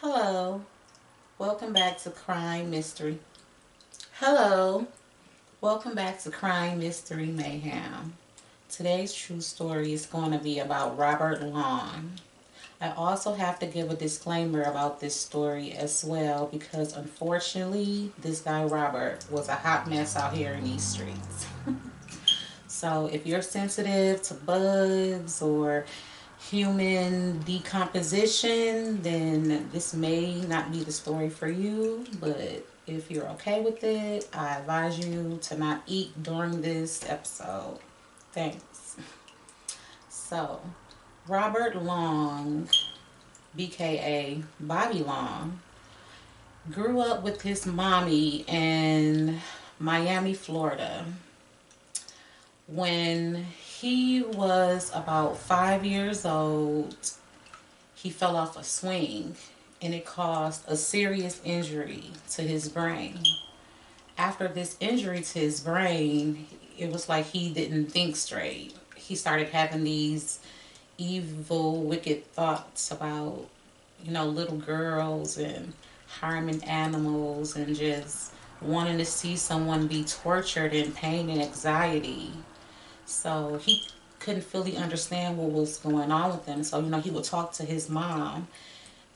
Hello, welcome back to Crime Mystery. Hello, welcome back to Crime Mystery Mayhem. Today's true story is going to be about Robert Long. I also have to give a disclaimer about this story as well because unfortunately, this guy Robert was a hot mess out here in these streets. So if you're sensitive to bugs or human decomposition, then this may not be the story for you. But if you're okay with it, I advise you to not eat during this episode. Thanks. So, Robert Long, BKA Bobby Long, grew up with his mommy in Miami, Florida. When he was about 5 years old, he fell off a swing and it caused a serious injury to his brain. After this injury to his brain, it was like he didn't think straight. He started having these evil, wicked thoughts about, little girls and harming animals and just wanting to see someone be tortured in pain and anxiety. So he couldn't fully understand what was going on with him. So, he would talk to his mom.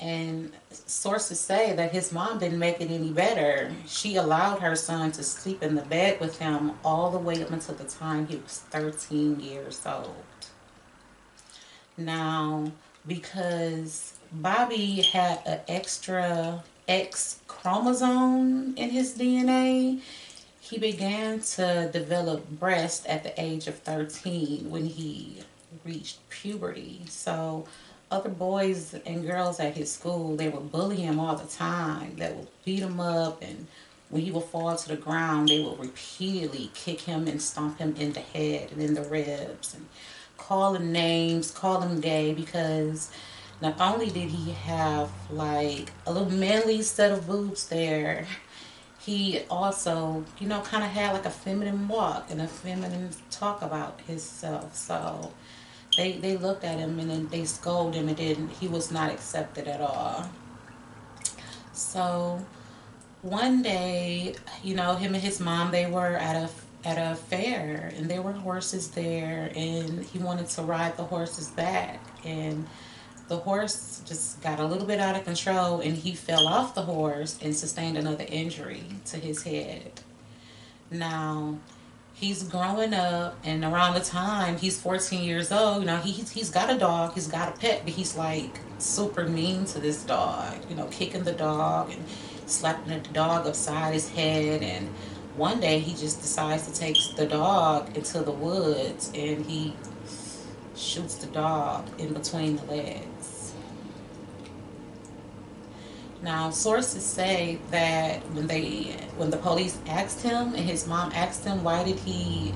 And sources say that his mom didn't make it any better. She allowed her son to sleep in the bed with him all the way up until the time he was 13 years old. Now, because Bobby had an extra X chromosome in his DNA, he began to develop breast at the age of 13 when he reached puberty. So other boys and girls at his school, they would bully him all the time. They would beat him up, and when he would fall to the ground, they would repeatedly kick him and stomp him in the head and in the ribs and call him names, call him gay, because not only did he have like a little manly set of boobs there, he also, kind of had like a feminine walk and a feminine talk about himself. So they looked at him and then they scolded him, and then he was not accepted at all. So one day, him and his mom, they were at a fair, and there were horses there, and he wanted to ride the horses back, and the horse just got a little bit out of control, and he fell off the horse and sustained another injury to his head. Now, he's growing up, and around the time he's 14 years old, he's got a dog, he's got a pet, but he's like super mean to this dog, kicking the dog and slapping the dog upside his head. And one day he just decides to take the dog into the woods, and he shoots the dog in between the legs. Now, sources say that when the police asked him and his mom asked him why did he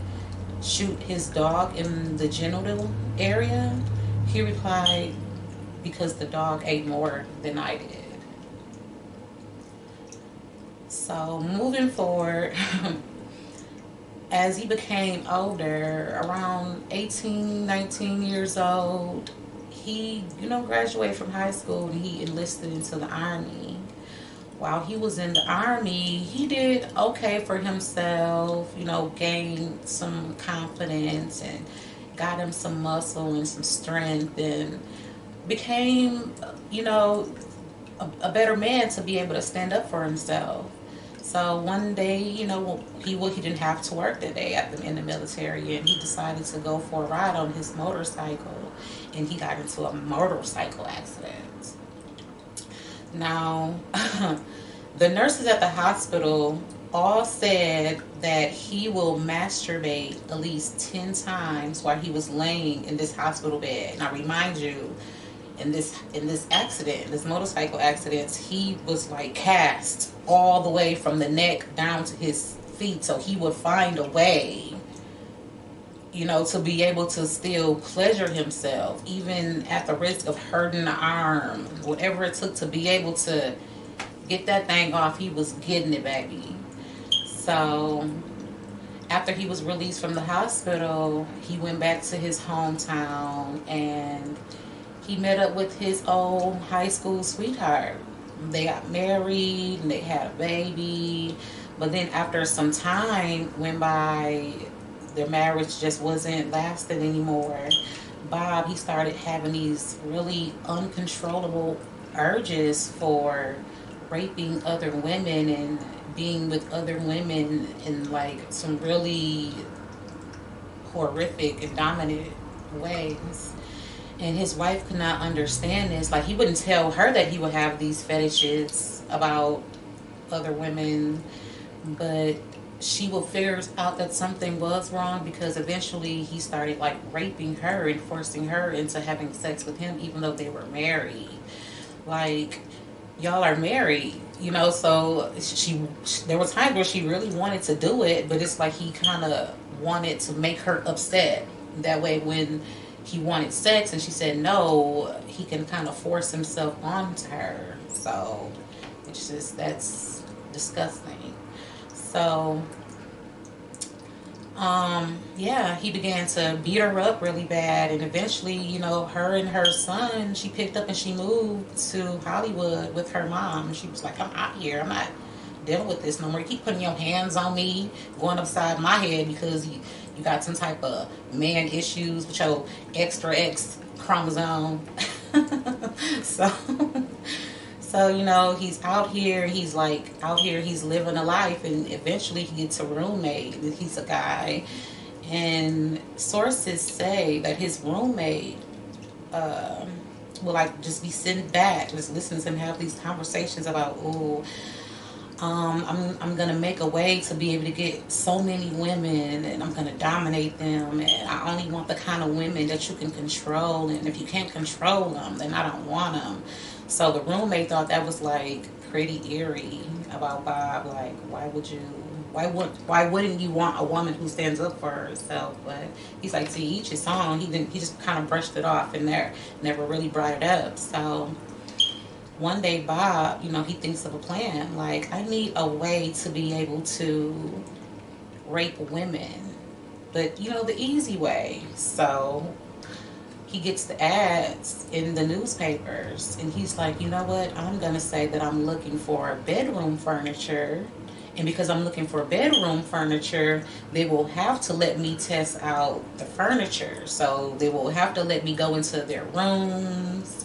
shoot his dog in the genital area, he replied, because the dog ate more than I did. So moving forward, as he became older, around 18, 19 years old, he, graduated from high school and he enlisted into the Army. While he was in the Army, he did okay for himself, gained some confidence and got him some muscle and some strength, and became, a better man to be able to stand up for himself. So one day, he didn't have to work that day in the military, and he decided to go for a ride on his motorcycle, and he got into a motorcycle accident. Now, the nurses at the hospital all said that he will masturbate at least 10 times while he was laying in this hospital bed. Now, remind you, in this accident, this motorcycle accident, he was like cast all the way from the neck down to his feet, so he would find a way, to be able to still pleasure himself, even at the risk of hurting the arm. Whatever it took to be able to get that thing off, he was getting it, baby. So after he was released from the hospital, he went back to his hometown and he met up with his old high school sweetheart. They got married and they had a baby. But then after some time went by, their marriage just wasn't lasting anymore. Bob, he started having these really uncontrollable urges for raping other women and being with other women in like some really horrific and dominant ways. And his wife could not understand this. Like, he wouldn't tell her that he would have these fetishes about other women, but she will figure out that something was wrong because eventually he started like raping her and forcing her into having sex with him even though they were married. Like, y'all are married, you know, so she there were times where she really wanted to do it, but it's like he kind of wanted to make her upset. That way when he wanted sex and she said no, he can kind of force himself onto her. So it's just, that's disgusting. So yeah, he began to beat her up really bad, and eventually, you know, her and her son, she picked up and she moved to Hollywood with her mom. She was like, I'm out here, I'm not dealing with this no more. You keep putting your hands on me, going upside my head because you got some type of man issues with your extra X chromosome. so So, you know, he's out here, he's like out here, he's living a life, and eventually he gets a roommate. He's a guy, and sources say that his roommate will like just be sitting back, just listening to him have these conversations about, oh, I'm gonna make a way to be able to get so many women, and I'm gonna dominate them, and I only want the kind of women that you can control, and if you can't control them, then I don't want them. So the roommate thought that was like pretty eerie about Bob. Like, why wouldn't you want a woman who stands up for herself? But he's like, to each his own. He just kind of brushed it off and there never really brought it up. So one day Bob, you know, he thinks of a plan. Like, I need a way to be able to rape women, but you know, the easy way. So he gets the ads in the newspapers, and he's like, you know what, I'm gonna say that I'm looking for bedroom furniture, and because I'm looking for bedroom furniture, they will have to let me test out the furniture. So they will have to let me go into their rooms,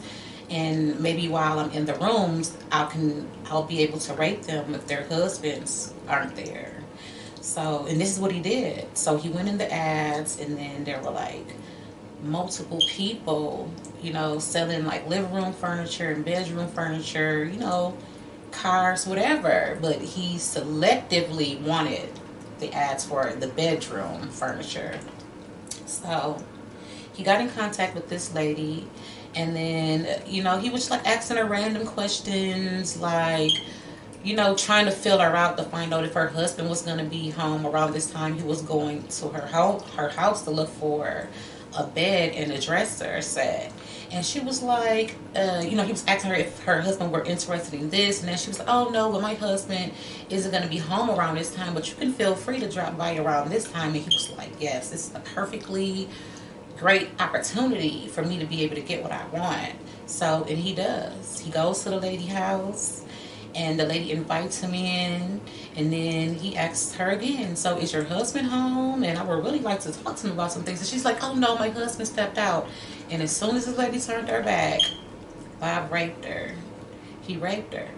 and maybe while I'm in the rooms, I'll be able to rape them if their husbands aren't there. So, and this is what he did. So he went in the ads, and then there were like multiple people, you know, selling like living room furniture and bedroom furniture, you know, cars, whatever. But he selectively wanted the ads for the bedroom furniture. So he got in contact with this lady, and then, you know, he was like asking her random questions, like, you know, trying to fill her out to find out if her husband was going to be home around this time. He was going to her house to look for a bed and a dresser set. And she was like, you know, he was asking her if her husband were interested in this. And then she was like, oh, no, well, my husband isn't going to be home around this time, but you can feel free to drop by around this time. And he was like, yes, this is a perfectly great opportunity for me to be able to get what I want. So, and he does. He goes to the lady house, and the lady invites him in, and then he asks her again, so is your husband home? And I would really like to talk to him about some things. And she's like, oh no, my husband stepped out. And as soon as the lady turned her back, Bob raped her. He raped her.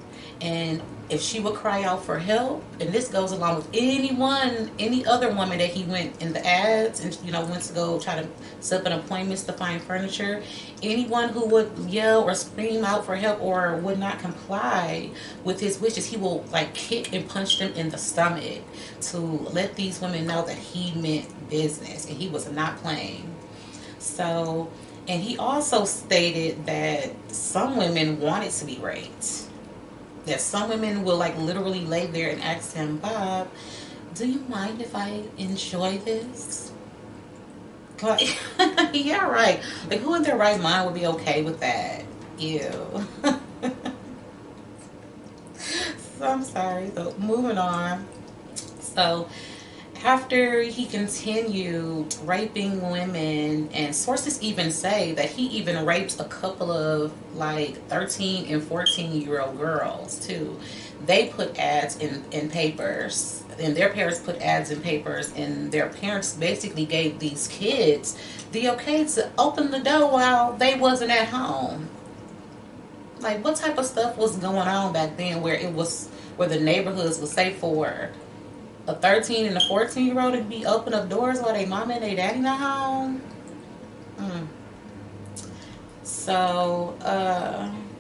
And if she would cry out for help, and this goes along with any other woman that he went in the ads and, you know, went to go try to set up an appointments to find furniture, anyone who would yell or scream out for help or would not comply with his wishes, he will like kick and punch them in the stomach to let these women know that he meant business and he was not playing. So, and he also stated that some women wanted to be raped. That some women will like literally lay there and ask him, Bob, do you mind if I enjoy this? Like, yeah, right. Like, who in their right mind would be okay with that? Ew. So I'm sorry. So moving on. So After he continued raping women, and sources even say that he even raped a couple of like 13 and 14-year-old girls too. They put ads in papers, and their parents put ads in papers, and their parents basically gave these kids the okay to open the door while they wasn't at home. Like, what type of stuff was going on back then where it was, where the neighborhoods was safe for a 13 and a 14-year-old to be open up doors while they mama and they daddy not home? Mm. So,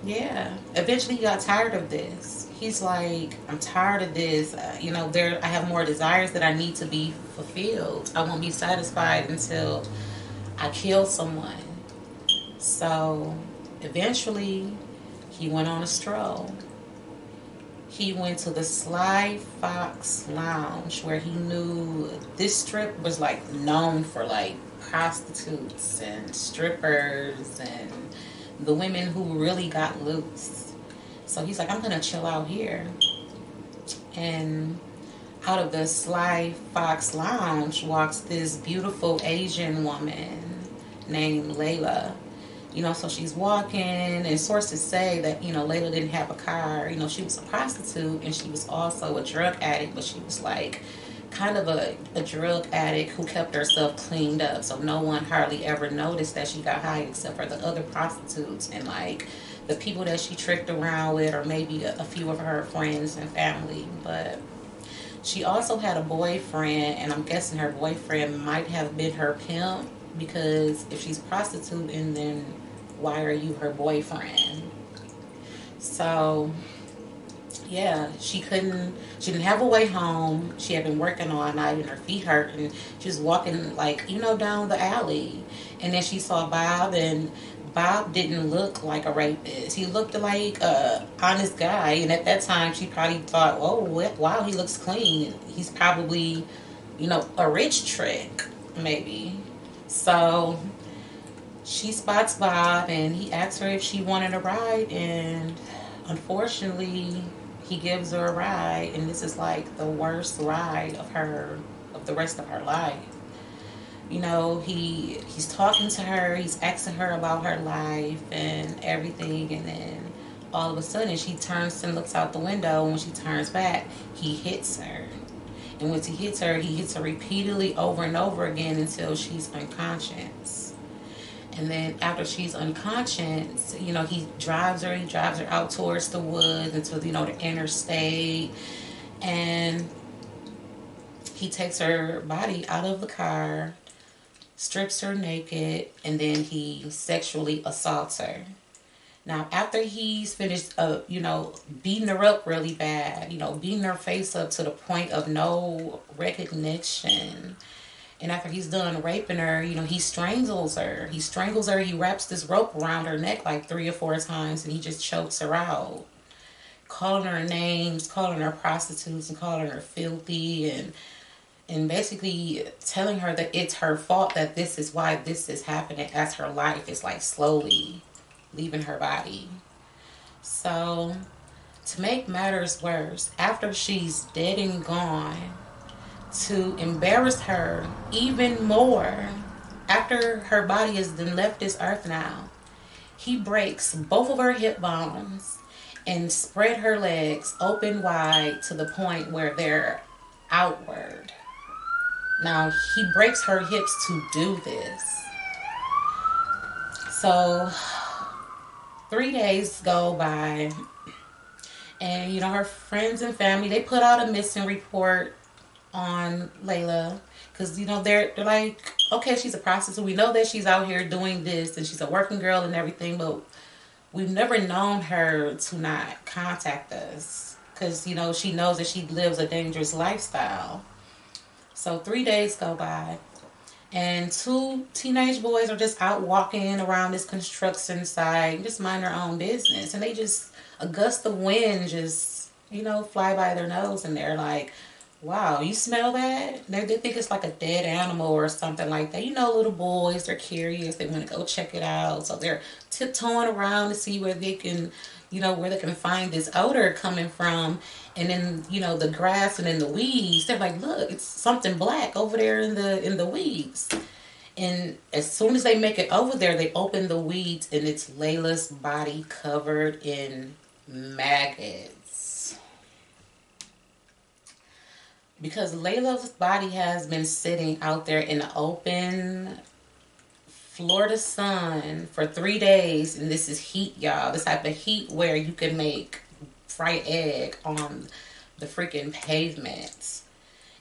yeah. Eventually he got tired of this. He's like, I'm tired of this. I have more desires that I need to be fulfilled. I won't be satisfied until I kill someone. So, eventually, he went on a stroll. He went to the Sly Fox Lounge, where he knew this strip was like known for like prostitutes and strippers and the women who really got loose. So he's like, I'm gonna chill out here. And out of the Sly Fox Lounge walks this beautiful Asian woman named Layla. So she's walking, and sources say that, Layla didn't have a car. She was a prostitute, and she was also a drug addict, but she was like kind of a drug addict who kept herself cleaned up. So no one hardly ever noticed that she got high except for the other prostitutes and like the people that she tricked around with, or maybe a few of her friends and family. But she also had a boyfriend, and I'm guessing her boyfriend might have been her pimp, because if she's prostituting, then why are you her boyfriend? So, yeah, she didn't have a way home. She had been working all night and her feet hurt, and she was walking like, down the alley. And then she saw Bob, and Bob didn't look like a rapist. He looked like a honest guy, and at that time she probably thought, oh, wow, he looks clean. He's probably, a rich trick, maybe. So she spots Bob, and he asks her if she wanted a ride, and unfortunately he gives her a ride, and this is like the worst ride of the rest of her life. He's talking to her, he's asking her about her life and everything, and then all of a sudden she turns and looks out the window, and when she turns back, he hits her. And once he hits her repeatedly over and over again until she's unconscious. And then after she's unconscious, he drives her out towards the woods into, the interstate. And he takes her body out of the car, strips her naked, and then he sexually assaults her. Now, after he's finished, beating her up really bad, beating her face up to the point of no recognition, and after he's done raping her, he strangles her. He wraps this rope around her neck like 3 or 4 times, and he just chokes her out, calling her names, calling her prostitutes, and calling her filthy, and basically telling her that it's her fault, that this is why this is happening, as her life is like slowly leaving her body. So, to make matters worse, after she's dead and gone, to embarrass her even more, after her body has then left this earth now, he breaks both of her hip bones and spread her legs open wide to the point where they're outward. Now, he breaks her hips to do this. So, 3 days go by, and her friends and family, they put out a missing report on Layla, because they're like, okay, she's a prostitute, we know that she's out here doing this, and she's a working girl and everything, but we've never known her to not contact us, because she knows that she lives a dangerous lifestyle. So 3 days go by, and 2 teenage boys are just out walking around this construction site, just mind their own business. And they just, a gust of wind just, fly by their nose. And they're like, Wow, you smell that? They think it's like a dead animal or something like that. You know, little boys, they're curious. They want to go check it out. So they're tiptoeing around to see where they can, where they can find this odor coming from. And then, the grass and then the weeds. They're like, look, it's something black over there in the weeds. And as soon as they make it over there, they open the weeds and it's Layla's body covered in maggots. Because Layla's body has been sitting out there in the open Florida sun for 3 days, and this is heat, y'all. This type of heat where you can make fried egg on the freaking pavement.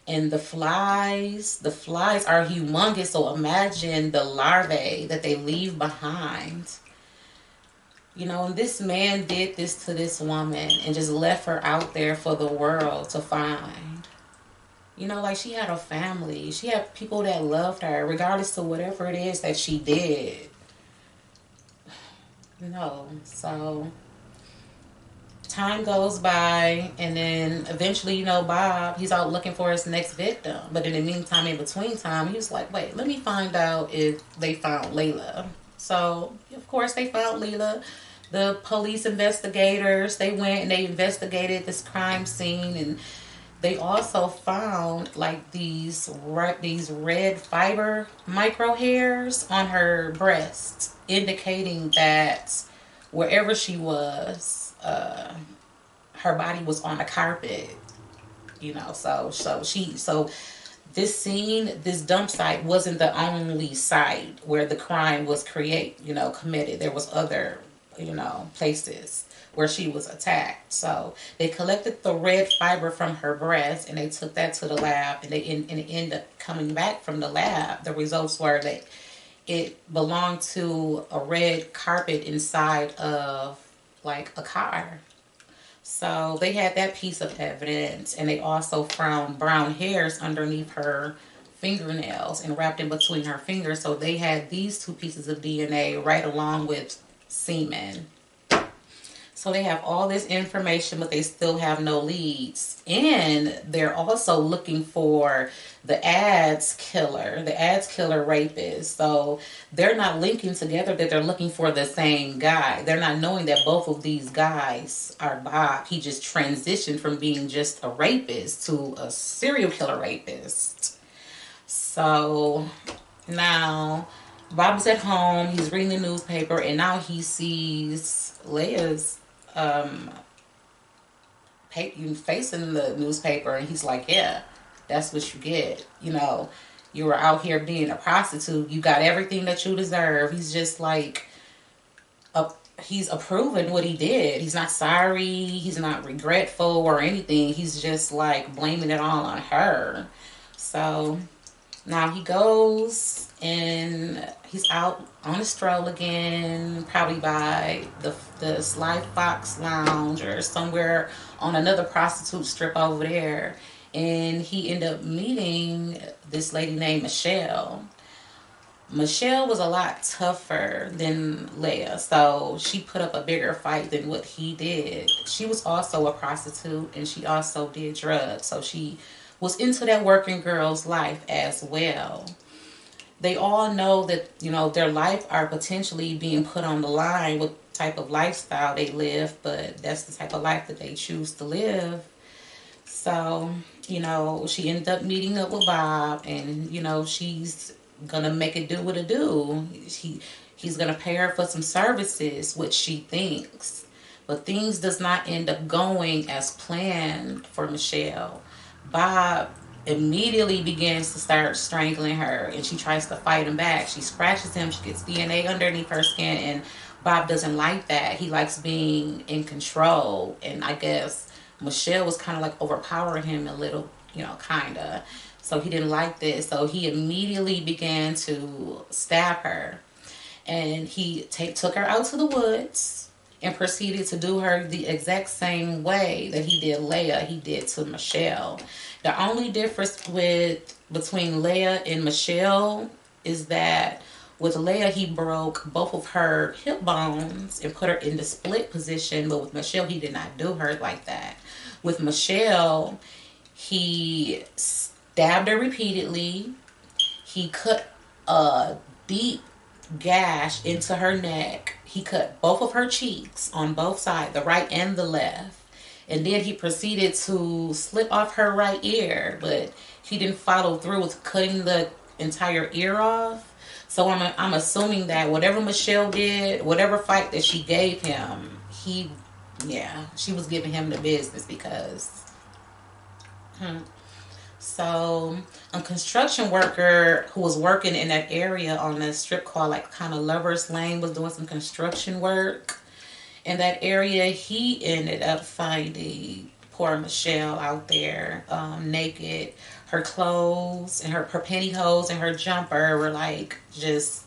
And the flies are humongous. So imagine the larvae that they leave behind. And this man did this to this woman and just left her out there for the world to find. Like she had a family. She had people that loved her, regardless of whatever it is that she did. So time goes by, and then eventually, Bob, he's out looking for his next victim. But in the meantime, in between time, he was like, wait, let me find out if they found Layla. So, of course, they found Layla. The police investigators, they went and they investigated this crime scene, and they also found like these red fiber micro hairs on her breast, indicating that wherever she was, her body was on a carpet. So this scene, this dump site wasn't the only site where the crime was committed. There was other, places where she was attacked. So they collected the red fiber from her breast and they took that to the lab, and it ended up coming back from the lab. The results were that it belonged to a red carpet inside of like a car. So they had that piece of evidence, and they also found brown hairs underneath her fingernails and wrapped in between her fingers. So they had these two pieces of DNA right along with semen. So they have all this information, but they still have no leads. And they're also looking for the ads killer rapist. So they're not linking together that they're looking for the same guy. They're not knowing that both of these guys are Bob. He just transitioned from being just a rapist to a serial killer rapist. So now Bob's at home. He's reading the newspaper, and now he sees Leia's face in the newspaper, and he's like, yeah, that's what you get. You were out here being a prostitute. You got everything that you deserve. He's just like, he's approving what he did. He's not sorry. He's not regretful or anything. He's just like blaming it all on her. So now he goes and he's out on a stroll again, probably by the Sly Fox lounge or somewhere on another prostitute strip over there. And he ended up meeting this lady named Michelle. Michelle was a lot tougher than Leia, so she put up a bigger fight than what he did. She was also a prostitute, and she also did drugs, so she was into that working girl's life as well. They all know that, their life are potentially being put on the line with type of lifestyle they live, but that's the type of life that they choose to live. So, she ended up meeting up with Bob, and, she's gonna make it do what it do. He's gonna pay her for some services, which she thinks. But things does not end up going as planned for Michelle. Bob immediately begins to start strangling her, and she tries to fight him back. She scratches him, she gets DNA underneath her skin, and Bob doesn't like that. He likes being in control, and I guess Michelle was kind of like overpowering him a little, kind of. So he didn't like this, so he immediately began to stab her, and he took her out to the woods and proceeded to do her the exact same way that he did Leia, he did to Michelle. The only difference between Leia and Michelle is that with Leia, he broke both of her hip bones and put her in the split position, but with Michelle, he did not do her like that. With Michelle, He stabbed her repeatedly. He cut a deep gash into her neck. He cut both of her cheeks on both sides, the right and the left. And then he proceeded to slip off her right ear, but he didn't follow through with cutting the entire ear off. So I'm assuming that whatever Michelle did, whatever fight that she gave him, she was giving him the business because. So a construction worker who was working in that area on the strip called like kind of Lover's Lane was doing some construction work in that area. He ended up finding poor Michelle out there naked. Her clothes and her pantyhose and her jumper were like just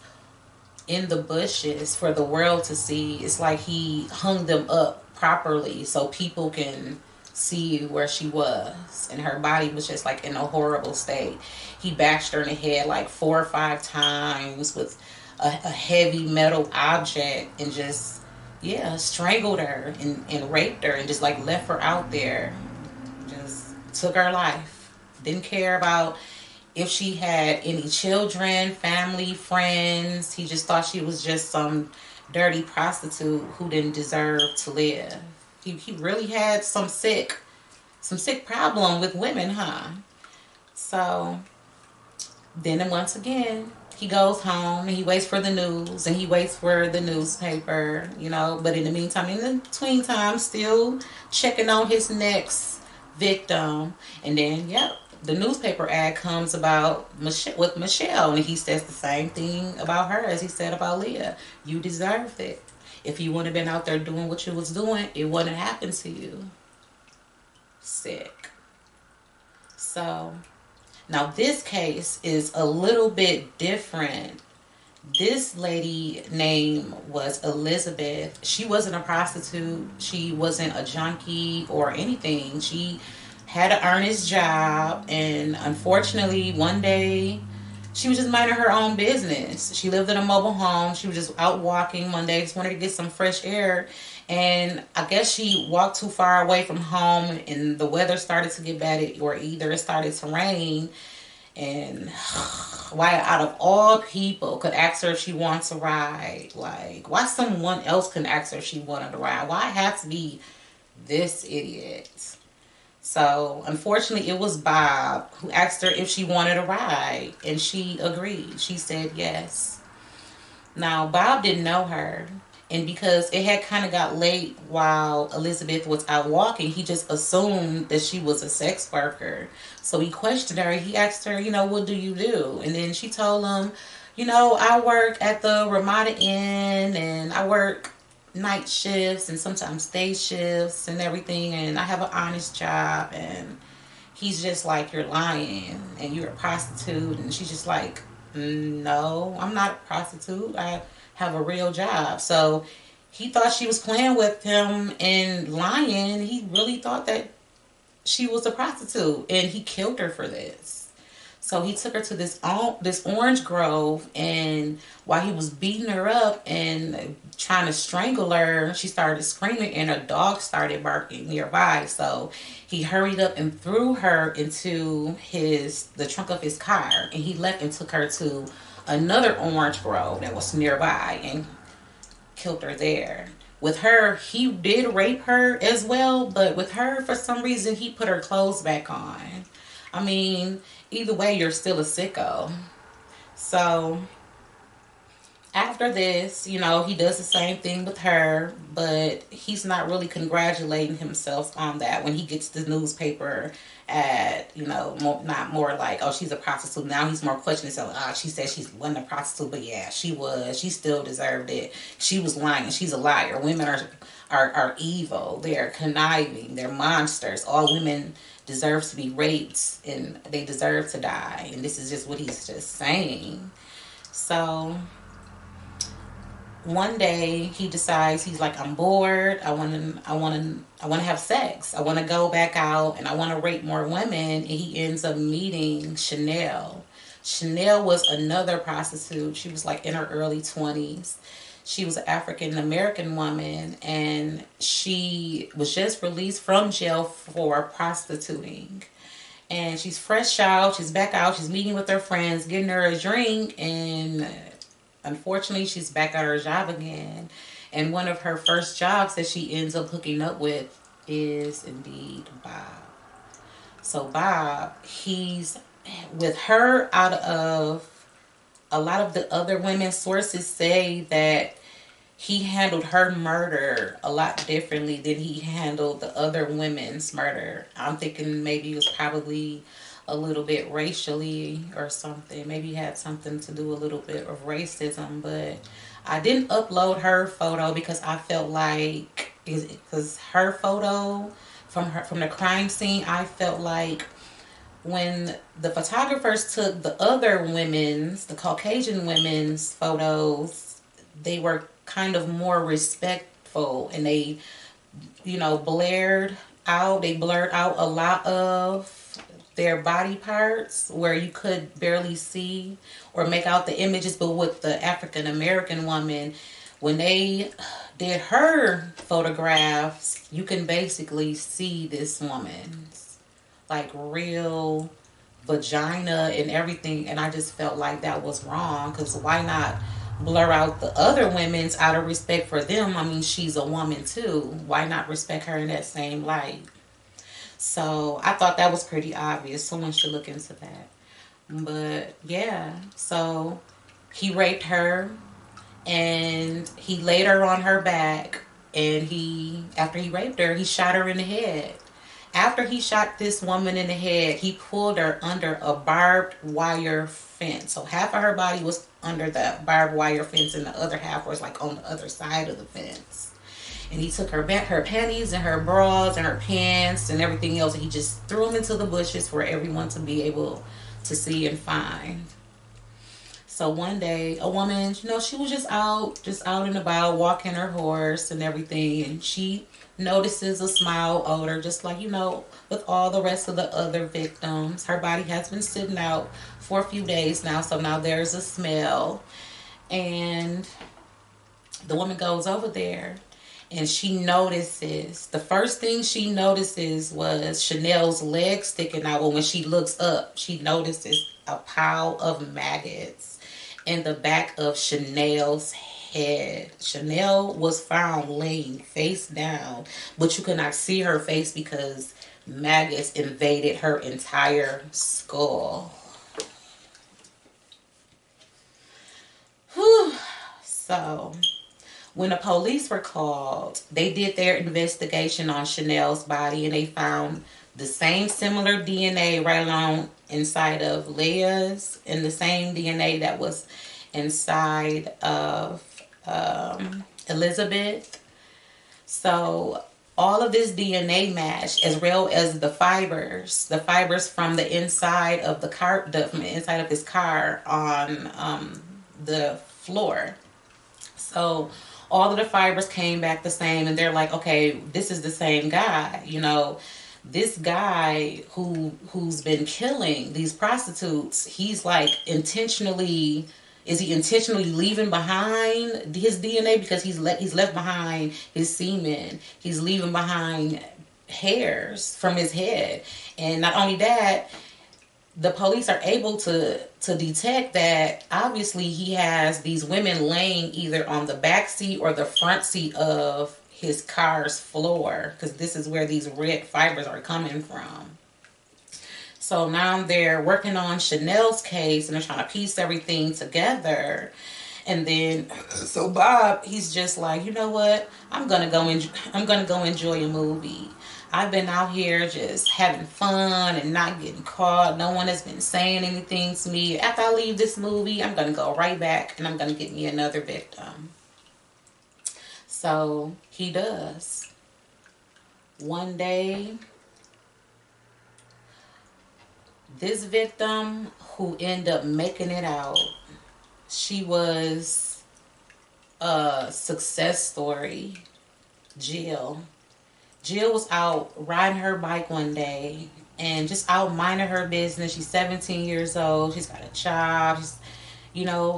in the bushes for the world to see. It's like he hung them up properly so people can see where she was, and her body was just like in a horrible state. He bashed her in the head like 4 or 5 times with a heavy metal object and just strangled her and raped her and just like left her out there, just took her life. Didn't care about if she had any children, family, friends. He just thought she was just some dirty prostitute who didn't deserve to live. He really had some sick problem with women, huh? So then once again, he goes home and he waits for the news and he waits for the newspaper, But in the meantime, in the between time, still checking on his next victim. And then, the newspaper ad comes about with Michelle, and he says the same thing about her as he said about Leah. You deserved it. If you wouldn't have been out there doing what you was doing, it wouldn't have happened to you. Sick. So, now this case is a little bit different. This lady name was Elizabeth. She wasn't a prostitute. She wasn't a junkie or anything. She had an earnest job, and unfortunately, one day, she was just minding her own business. She lived in a mobile home. She was just out walking one day, just wanted to get some fresh air. And I guess she walked too far away from home and the weather started to get bad, or either it started to rain. And why out of all people could ask her if she wants a ride? Like, why someone else can ask her if she wanted a ride? Why it has to be this idiot? So, unfortunately, it was Bob who asked her if she wanted a ride, and she agreed. She said yes. Now, Bob didn't know her, and because it had kind of got late while Elizabeth was out walking, he just assumed that she was a sex worker. So he questioned her. He asked her, what do you do? And then she told him, I work at the Ramada Inn, and I work night shifts and sometimes day shifts and everything, and I have an honest job. And he's just like, you're lying and you're a prostitute. And she's just like, no, I'm not a prostitute. I have a real job. So he thought she was playing with him and lying. He really thought that she was a prostitute, and he killed her for this. So he took her to this orange grove, and while he was beating her up and trying to strangle her, she started screaming, and a dog started barking nearby. So he hurried up and threw her into the trunk of his car, and he left and took her to another orange grove that was nearby and killed her there. With her, he did rape her as well, but with her, for some reason, he put her clothes back on. I mean, either way, you're still a sicko. So after this, he does the same thing with her, but he's not really congratulating himself on that when he gets the newspaper not more like, oh, she's a prostitute. Now he's more questioning himself. She said she wasn't a prostitute, but yeah, she was. She still deserved it. She was lying. She's a liar. Women are evil. They're conniving. They're monsters. All women deserve to be raped, and they deserve to die. And this is just what he's just saying. So one day he decides, he's like, I'm bored. I want to have sex. I want to go back out and I want to rape more women. And he ends up meeting Chanel. Chanel was another prostitute. She was like in her early 20s. She was an African American woman, and she was just released from jail for prostituting. And she's fresh out. She's back out. She's meeting with her friends, getting her a drink. And unfortunately, she's back at her job again. And one of her first jobs that she ends up hooking up with is indeed Bob. So Bob, he's with her out of a lot of the other women's sources say that he handled her murder a lot differently than he handled the other women's murder. I'm thinking maybe it was probably a little bit racially or something. Maybe he had something to do a little bit of racism, but I didn't upload her photo because I felt like because her photo from the crime scene, I felt like when the photographers took the other women's, the Caucasian women's photos, they were kind of more respectful and they, they blurred out a lot of their body parts where you could barely see or make out the images. But with the African American woman, when they did her photographs, you can basically see this woman's like real vagina and everything, and I just felt like that was wrong because why not blur out the other women's out of respect for them? I mean, she's a woman too. Why not respect her in that same light? So I thought that was pretty obvious. Someone should look into that. But yeah, so he raped her and he laid her on her back, and after he raped her, he shot her in the head. After he shot this woman in the head, he pulled her under a barbed wire fence. So half of her body was under the barbed wire fence and the other half was like on the other side of the fence. And he took her panties and her bras and her pants and everything else, and he just threw them into the bushes for everyone to be able to see and find. So one day, a woman, she was just out and about, walking her horse and everything, and she notices a smile odor, just like, with all the rest of the other victims. Her body has been sitting out for a few days now, so now there's a smell. And the woman goes over there, and she notices, the first thing she notices was Chanel's leg sticking out. Well, when she looks up, she notices a pile of maggots in the back of Chanel's head. Chanel was found laying face down, but you could not see her face because maggots invaded her entire skull. Whew. So, when the police were called, they did their investigation on Chanel's body and they found the same similar DNA right along inside of Leah's and the same DNA that was inside of Elizabeth. So all of this DNA matched, as well as the fibers from the inside of the car, from the inside of his car on the floor. So all of the fibers came back the same, and they're like, okay, this is the same guy. This guy who's been killing these prostitutes, he's like intentionally leaving behind his DNA, because he's left behind his semen. He's leaving behind hairs from his head. And not only that, the police are able to detect that obviously he has these women laying either on the back seat or the front seat of his car's floor, because this is where these red fibers are coming from. So now they're working on Chanel's case and they're trying to piece everything together. And then, so Bob, he's just like, you know what? I'm gonna go enjoy a movie. I've been out here just having fun and not getting caught. No one has been saying anything to me. After I leave this movie, I'm gonna go right back and I'm gonna get me another victim. So he does. One day, this victim who ended up making it out, she was a success story. Jill. Jill was out riding her bike one day and just out minding her business. She's 17 years old. She's got a job.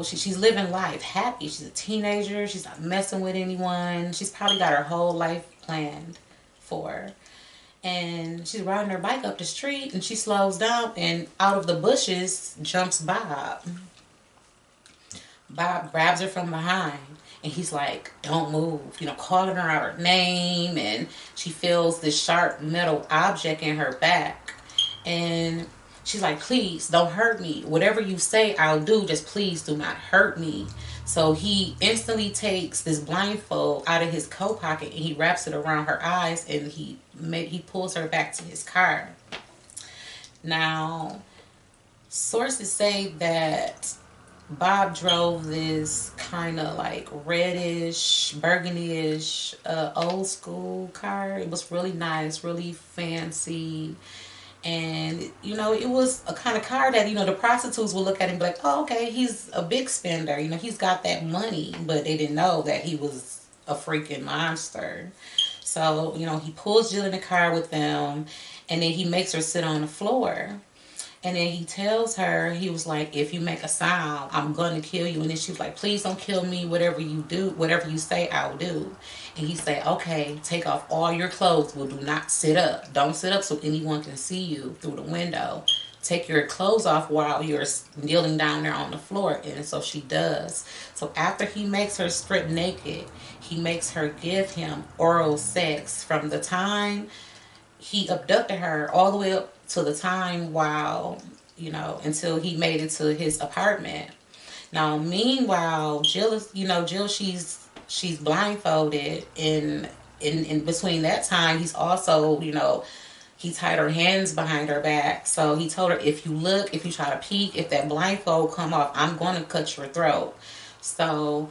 She's living life happy. She's a teenager. She's not messing with anyone. She's probably got her whole life planned for her. And she's riding her bike up the street, and she slows down, and out of the bushes jumps Bob. Bob grabs her from behind, and he's like, don't move, calling her out her name. And she feels this sharp metal object in her back. And she's like, please don't hurt me. Whatever you say, I'll do. Just please do not hurt me. So he instantly takes this blindfold out of his coat pocket, and he wraps it around her eyes, and he pulls her back to his car. Now, sources say that Bob drove this kind of like reddish, burgundy-ish, old school car. It was really nice, really fancy. And, it was a kind of car that, the prostitutes would look at and be like, oh, okay, he's a big spender. He's got that money. But they didn't know that he was a freaking monster. So, he pulls Jill in the car with them, and then he makes her sit on the floor. And then he tells her, he was like, if you make a sound, I'm going to kill you. And then she was like, please don't kill me. Whatever you do, whatever you say, I'll do. And he said, okay, take off all your clothes. Well, do not sit up. Don't sit up so anyone can see you through the window. Take your clothes off while you're kneeling down there on the floor. And so she does. So after he makes her strip naked, he makes her give him oral sex from the time he abducted her all the way up to the time while, until he made it to his apartment. Now, meanwhile, Jill is, Jill, she's blindfolded. In between that time, he's also, he tied her hands behind her back. So he told her, if you try to peek, if that blindfold come off, I'm going to cut your throat. So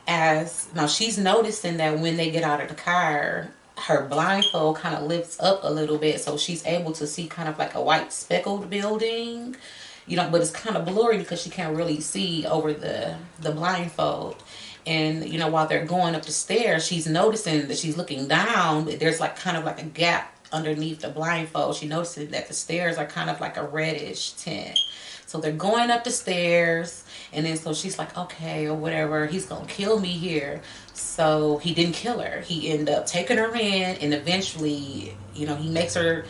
now she's noticing that when they get out of the car, her blindfold kind of lifts up a little bit, so she's able to see kind of like a white speckled building, but it's kind of blurry because she can't really see over the blindfold. And while they're going up the stairs, she's noticing that she's looking down. There's like kind of like a gap underneath the blindfold. She notices that the stairs are kind of like a reddish tint. So they're going up the stairs, and then so she's like, okay, or whatever, he's gonna kill me here. So he didn't kill her. He ended up taking her in, and eventually, he makes her,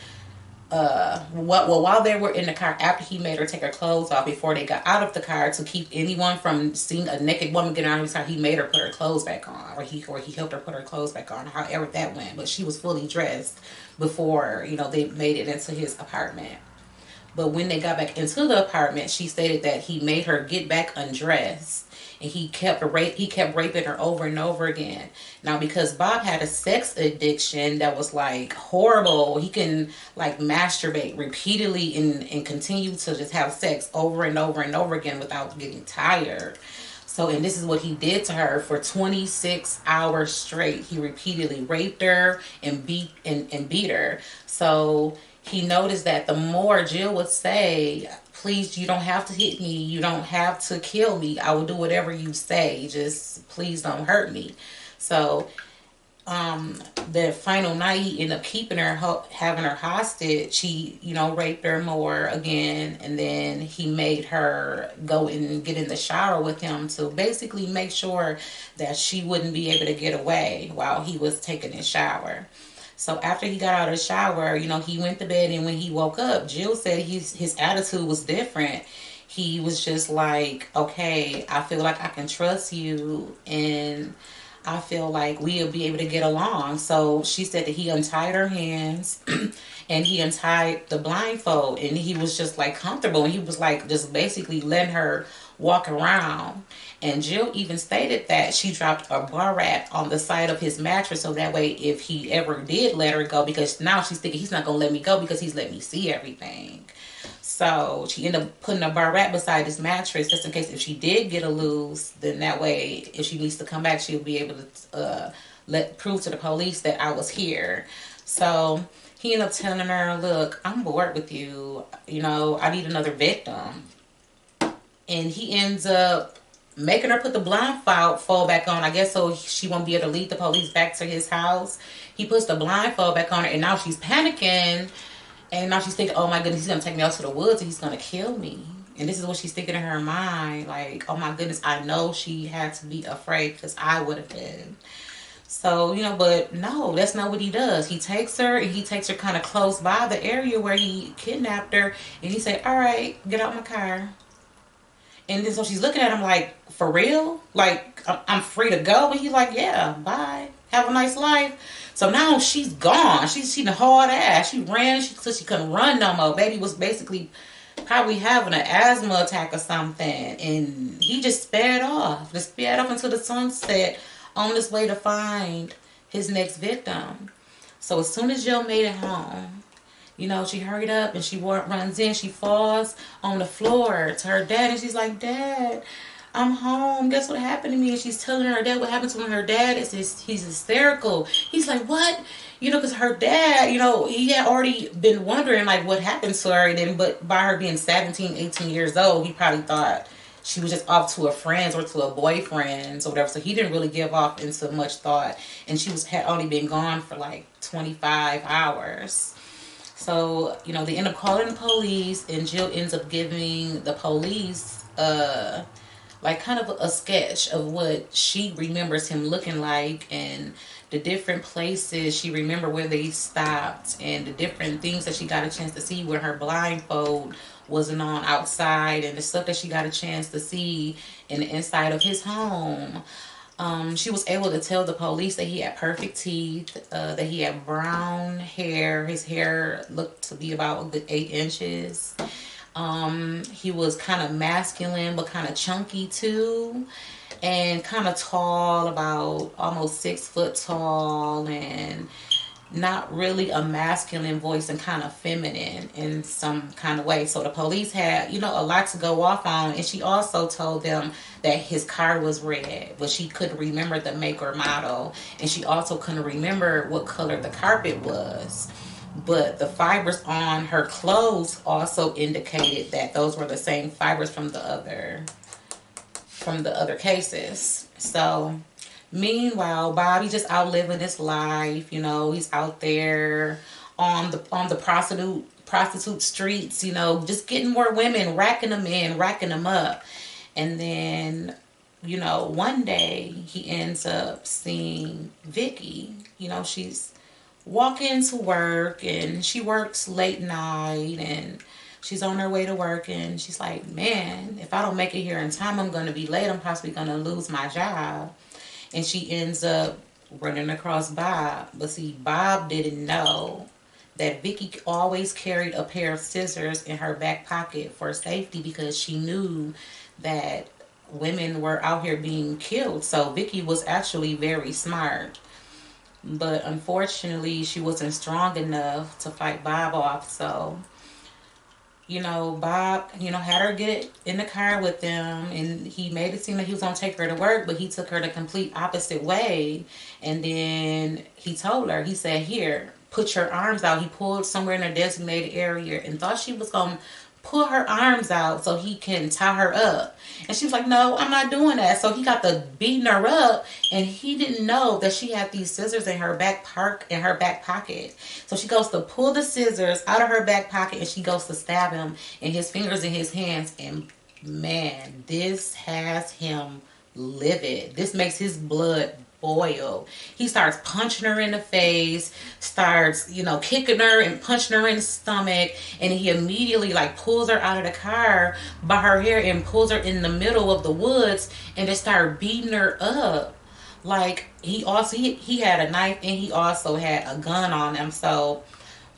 while they were in the car, after he made her take her clothes off before they got out of the car, to keep anyone from seeing a naked woman get out of his car, he made her put her clothes back on, or he helped her put her clothes back on, however that went. But she was fully dressed before, they made it into his apartment. But when they got back into the apartment, she stated that he made her get back undressed, and he kept raping her over and over again. Now, because Bob had a sex addiction that was like horrible, he can like masturbate repeatedly and continue to just have sex over and over and over again without getting tired. So, and this is what he did to her for 26 hours straight. He repeatedly raped her and beat her. So he noticed that the more Jill would say, please, you don't have to hit me, you don't have to kill me, I will do whatever you say, just please don't hurt me. So the final night, he ended up keeping her, having her hostage. He, raped her more again, and then he made her go and get in the shower with him to basically make sure that she wouldn't be able to get away while he was taking his shower. So after he got out of the shower, he went to bed, and when he woke up, Jill said his attitude was different. He was just like, okay, I feel like I can trust you, and I feel like we'll be able to get along. So she said that he untied her hands and he untied the blindfold, and he was just like comfortable, and he was like just basically letting her walk around. And Jill even stated that she dropped a bar rack on the side of his mattress, so that way if he ever did let her go, because now she's thinking he's not going to let me go because he's let me see everything. So she ended up putting a bar rack beside his mattress just in case if she did get a loose, then that way if she needs to come back, she'll be able to prove to the police that I was here. So he ended up telling her, look, I'm bored with you. I need another victim. And he ends up making her put the blindfold back on, I guess, so she won't be able to lead the police back to his house. He puts the blindfold back on her, and now she's panicking, and now she's thinking, oh my goodness, he's going to take me out to the woods, and he's going to kill me. And this is what she's thinking in her mind, like, oh my goodness, I know she had to be afraid, because I would have been. So, but no, that's not what he does. He takes her and he takes her kind of close by the area where he kidnapped her, and he said, "All right, get out my car." And then so she's looking at him like, "For real? Like I'm free to go?" And he's like, "Yeah, bye. Have a nice life." So now she's gone. She done hauled ass. She ran. She couldn't run no more. Baby was basically probably having an asthma attack or something, and he just sped off into the sunset on his way to find his next victim. So as soon as Jill made it home, she hurried up and she runs in. She falls on the floor to her dad, and she's like, "Dad, I'm home. Guess what happened to me?" And she's telling her dad what happened to her. Her dad he's hysterical. He's like, "What?" Because her dad, he had already been wondering like what happened to her. And then, but by her being 17, 18 years old, he probably thought she was just off to a friend's or to a boyfriend's or whatever. So he didn't really give off into much thought. And had only been gone for like 25 hours. So, they end up calling the police, and Jill ends up giving the police like kind of a sketch of what she remembers him looking like, and the different places she remember where they stopped, and the different things that she got a chance to see where her blindfold wasn't on outside, and the stuff that she got a chance to see in the inside of his home. She was able to tell the police that he had perfect teeth, that he had brown hair. His hair looked to be about a good 8 inches. He was kind of masculine, but kind of chunky too. And kind of tall, about almost 6 foot tall, and not really a masculine voice, and kind of feminine in some kind of way. So the police had, a lot to go off on. And she also told them that his car was red, but she couldn't remember the make or model. And she also couldn't remember what color the carpet was. But the fibers on her clothes also indicated that those were the same fibers from the other cases. So meanwhile, Bobby just out living his life. He's out there on the prostitute streets. Just getting more women, racking them in, racking them up. And then, one day he ends up seeing Vicky. She's walking to work, and she works late night, and she's on her way to work, and she's like, "Man, if I don't make it here in time, I'm going to be late. I'm possibly going to lose my job." And she ends up running across Bob. But see, Bob didn't know that Vicky always carried a pair of scissors in her back pocket for safety, because she knew that women were out here being killed. So Vicky was actually very smart. But unfortunately, she wasn't strong enough to fight Bob off. So, Bob, had her get in the car with them, and he made it seem like he was going to take her to work, but he took her the complete opposite way. And then he told her, he said, "Here, put your arms out." He pulled somewhere in a designated area and thought she was going to pull her arms out so he can tie her up. And she was like, "No, I'm not doing that." So he got to beating her up, and he didn't know that she had these scissors in her back pocket. So she goes to pull the scissors out of her back pocket, and she goes to stab him, and his fingers in his hands. And man, this has him livid. This makes his blood boil. He starts punching her in the face, starts, kicking her and punching her in the stomach, and he immediately pulls her out of the car by her hair and pulls her in the middle of the woods and just started beating her up. He had a knife, and he also had a gun on him. So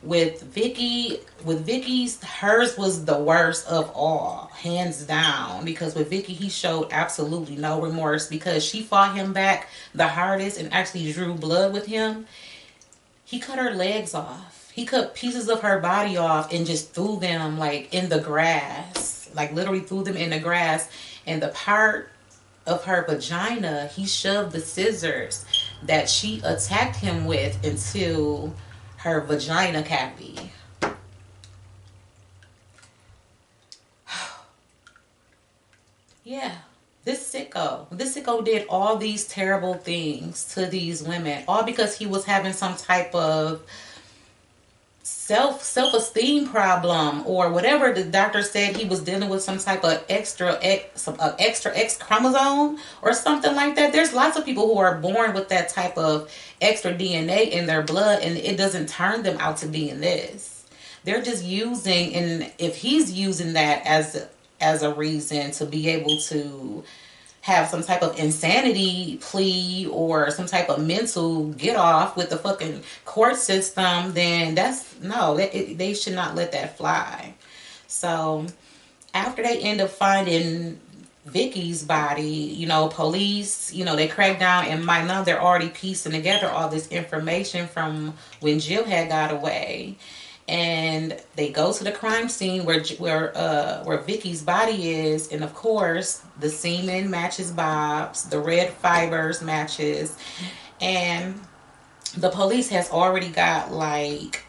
with Vicky's, hers was the worst of all, hands down, because with Vicky, he showed absolutely no remorse, because she fought him back the hardest and actually drew blood with him. He cut her legs off. He cut pieces of her body off and just threw them in the grass, literally threw them in the grass. And the part of her vagina, he shoved the scissors that she attacked him with into her vagina cavity. Yeah, this sicko did all these terrible things to these women, all because he was having some type of self-esteem problem, or whatever the doctor said he was dealing with, some type of extra X chromosome or something like that. There's lots of people who are born with that type of extra DNA in their blood, and it doesn't turn them out to being this. They're just using, and if he's using that as a reason to be able to have some type of insanity plea or some type of mental get off with the fucking court system, then that's no, they should not let that fly. So after they end up finding Vicky's body, police, they crack down, and by now they're already piecing together all this information from when Jill had got away. And they go to the crime scene where Vicky's body is, and of course the semen matches Bob's, the red fibers matches, and the police has already got like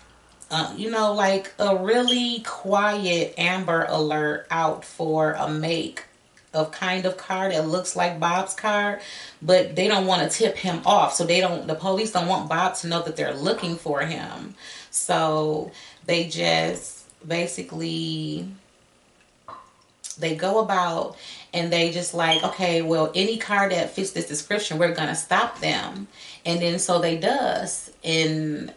a really quiet Amber Alert out for a make of kind of car that looks like Bob's car, but they don't want to tip him off. So the police don't want Bob to know that they're looking for him. So they just basically, they go about and they just like, okay, well, any car that fits this description, we're going to stop them. And then so they does. And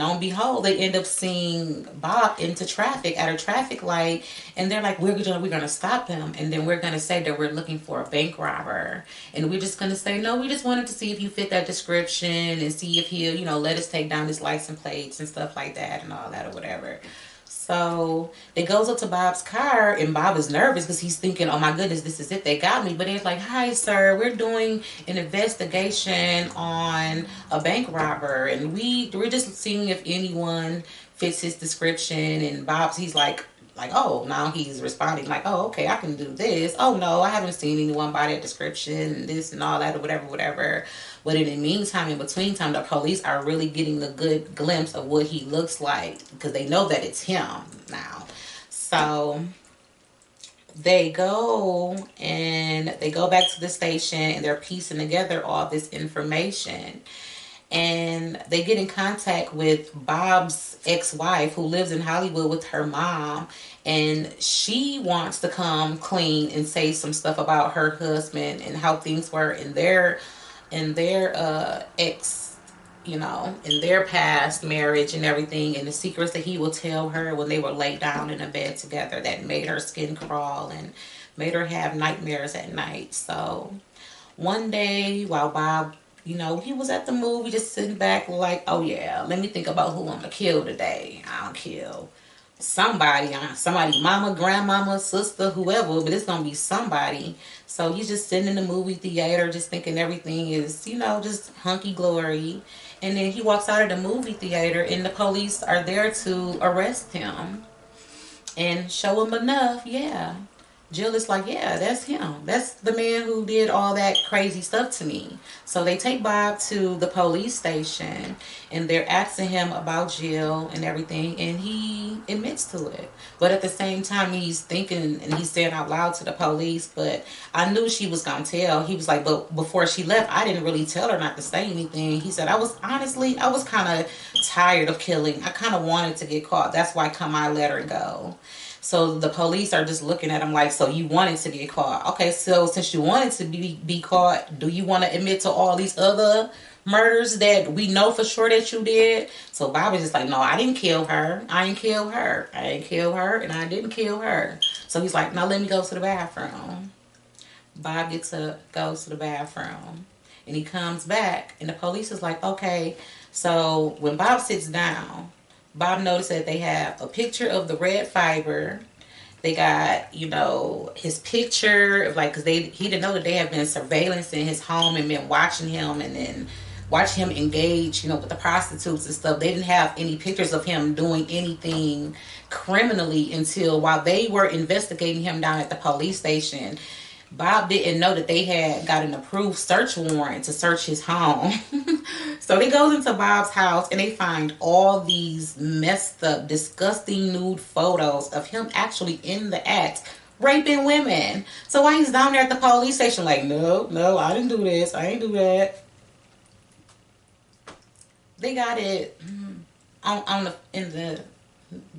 on behold, they end up seeing Bob into traffic at a traffic light, and they're like, we're gonna stop him, and then we're gonna say that we're looking for a bank robber, and we're just gonna say, no, we just wanted to see if you fit that description and see if he'll, let us take down his license plates and stuff like that and all that or whatever. So they goes up to Bob's car, and Bob is nervous because he's thinking, oh my goodness, this is it, they got me. But it's like, hi sir, we're doing an investigation on a bank robber, and we're just seeing if anyone fits his description. And he's like, oh, now he's responding like, oh, okay, I can do this. Oh no, I haven't seen anyone by that description and this and all that or whatever. But in the meantime, in between time, the police are really getting the good glimpse of what he looks like because they know that it's him now. So they go back to the station, and they're piecing together all this information. And they get in contact with Bob's ex-wife, who lives in Hollywood with her mom, and she wants to come clean and say some stuff about her husband and how things were in their ex, in their past marriage and everything, and the secrets that he will tell her when they were laid down in a bed together that made her skin crawl and made her have nightmares at night. So one day while Bob, he was at the movie just sitting back like, oh yeah, let me think about who I'm gonna kill today. I'll kill somebody, mama, grandmama, sister, whoever, but it's gonna be somebody. So he's just sitting in the movie theater just thinking everything is, just hunky-glory. And then he walks out of the movie theater, and the police are there to arrest him and show him enough. Yeah, Jill is like, yeah, that's him. That's the man who did all that crazy stuff to me. So they take Bob to the police station, and they're asking him about Jill and everything, and he admits to it. But at the same time, he's thinking, and he's saying out loud to the police, but I knew she was going to tell. He was like, but before she left, I didn't really tell her not to say anything. He said, I was kind of tired of killing. I kind of wanted to get caught. That's why I let her go. So the police are just looking at him like, so you wanted to get caught. Okay, so since you wanted to be caught, do you want to admit to all these other murders that we know for sure that you did? So Bob is just like, no, I didn't kill her. I didn't kill her. I didn't kill her, and I didn't kill her. So he's like, now let me go to the bathroom. Bob goes to the bathroom, and he comes back, and the police is like, okay. So when Bob sits down, Bob noticed that they have a picture of the red fiber. They got, his picture, because he didn't know that they have been surveillance in his home and been watching him, and then watch him engage, with the prostitutes and stuff. They didn't have any pictures of him doing anything criminally until while they were investigating him down at the police station. Bob didn't know that they had got an approved search warrant to search his home. So they goes into Bob's house, and they find all these messed up, disgusting nude photos of him actually in the act raping women. So while he's down there at the police station like, no, I didn't do this. I ain't do that. They got it on the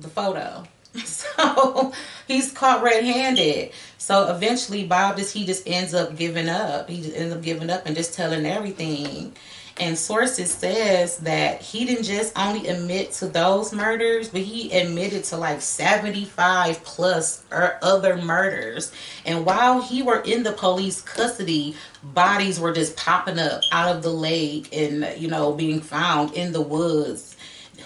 photo. So he's caught red-handed. So eventually Bob just ends up giving up. He just ends up giving up and just telling everything. And sources says that he didn't just only admit to those murders, but he admitted to like 75 plus other murders. And while he were in the police custody, bodies were just popping up out of the lake and, being found in the woods.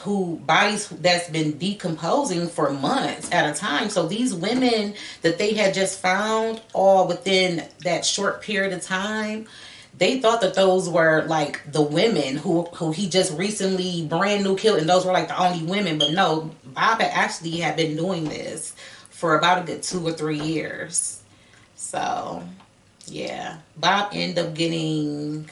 Bodies that's been decomposing for months at a time. So these women that they had just found all within that short period of time, they thought that those were like the women who he just recently brand new killed, and those were like the only women. But no, Bob had been doing this for about a good 2 or 3 years. So yeah, Bob ended up getting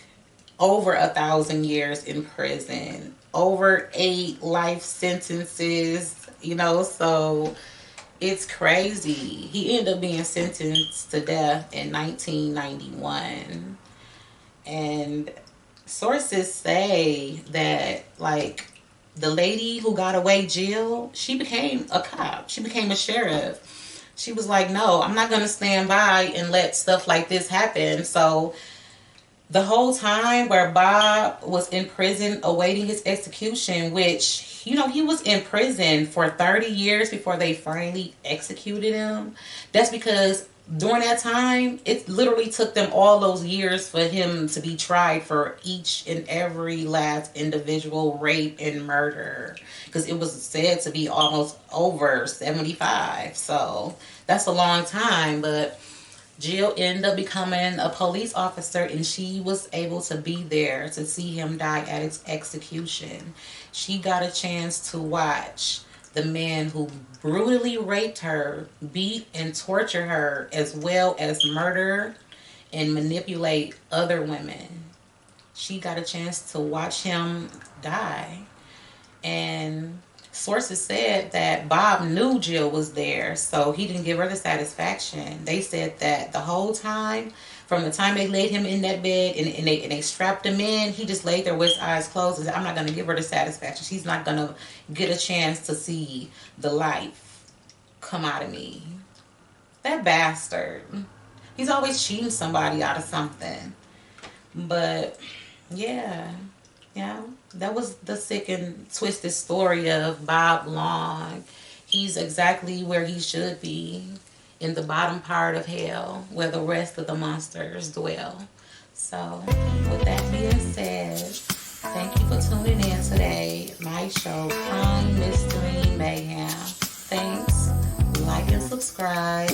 over 1,000 years in prison, over 8 life sentences, so it's crazy. He ended up being sentenced to death in 1991. And sources say that, like, the lady who got away, Jill, she became a cop. She became a sheriff. She was like, no, I'm not going to stand by and let stuff like this happen. So the whole time where Bob was in prison awaiting his execution, which, he was in prison for 30 years before they finally executed him. That's because during that time, it literally took them all those years for him to be tried for each and every last individual rape and murder. Because it was said to be almost over 75. So that's a long time. But Jill ended up becoming a police officer, and she was able to be there to see him die at his execution. She got a chance to watch the man who brutally raped her, beat and tortured her, as well as murder and manipulate other women. She got a chance to watch him die. And sources said that Bob knew Jill was there, so he didn't give her the satisfaction. They said that the whole time, from the time they laid him in that bed and they strapped him in, he just laid there with his eyes closed and said, I'm not going to give her the satisfaction. She's not going to get a chance to see the life come out of me. That bastard. He's always cheating somebody out of something. But, yeah, that was the sick and twisted story of Bob Long. He's exactly where he should be, in the bottom part of hell, where the rest of the monsters dwell. So, with that being said, thank you for tuning in today. My show, Crime, Mystery, Mayhem. Thanks. Like and subscribe.